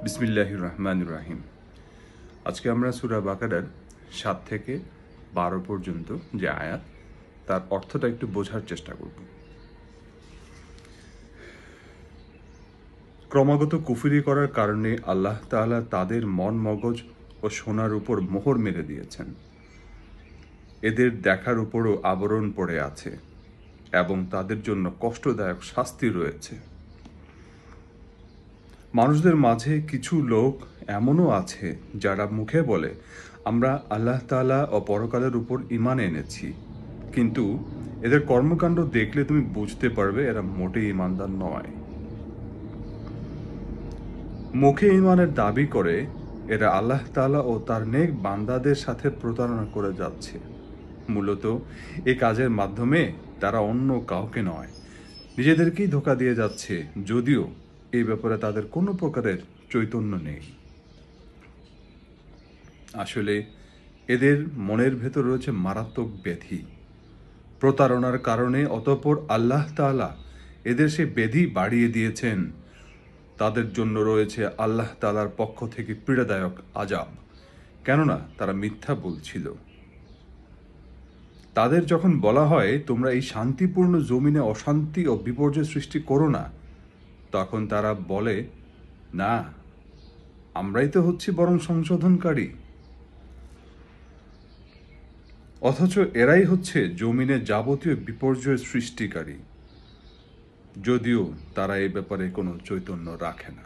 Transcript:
বিসমিল্লাহির রহমানির রহিম। আজকে আমরা সূরা বাকারার 7 থেকে 12 পর্যন্ত যে আয়াত, তার অর্থটা একটু বোঝার চেষ্টা করব। ক্রমাগত কুফরি করার কারণে আল্লাহ তাআলা তাদের মন মগজ ও শোনার উপর মোহর মেরে দিয়েছেন। এদের দেখার উপরও আবরণ পড়ে আছে এবং তাদের জন্য কষ্টদায়ক শাস্তি রয়েছে। মানুষদের মাঝে কিছু লোক এমনও আছে যারা মুখে বলে, আমরা আল্লাহ তাআলা ও পরকালের উপর ঈমান এনেছি, কিন্তু এদের কর্মকাণ্ড দেখলে তুমি বুঝতে পারবে এরা মোটেই ঈমানদার নয়। মুখে ঈমানের দাবি করে এরা আল্লাহ তাআলা ও তার নেক বান্দাদের সাথে প্রতারণা করে যাচ্ছে। মূলত এই কাজের মাধ্যমে তারা অন্য কাউকে নয়, নিজেদেরকেই ধোঁকা দিয়ে যাচ্ছে, যদিও এই ব্যাপারে তাদের কোনো প্রকারের চৈতন্য নেই। আসলে এদের মনের ভেতর রয়েছে মারাত্মক ব্যাধি। প্রতারণার কারণে অতঃপর আল্লাহ তাআলা এদের সে ব্যাধি বাড়িয়ে দিয়েছেন। তাদের জন্য রয়েছে আল্লাহ তাআলার পক্ষ থেকে পীড়াদায়ক আযাব, কেননা তারা মিথ্যা বলছিল। তাদের যখন বলা হয়, তোমরা এই শান্তিপূর্ণ জমিনে অশান্তি ও বিপর্যয় সৃষ্টি করো না, তখন তারা বলে, না, আমরাই তো হচ্ছি বরং সংশোধনকারী। অথচ এরাই হচ্ছে জমিনে যাবতীয় বিপর্যয় সৃষ্টিকারী, যদিও তারা এই ব্যাপারে কোনো চৈতন্য রাখে না।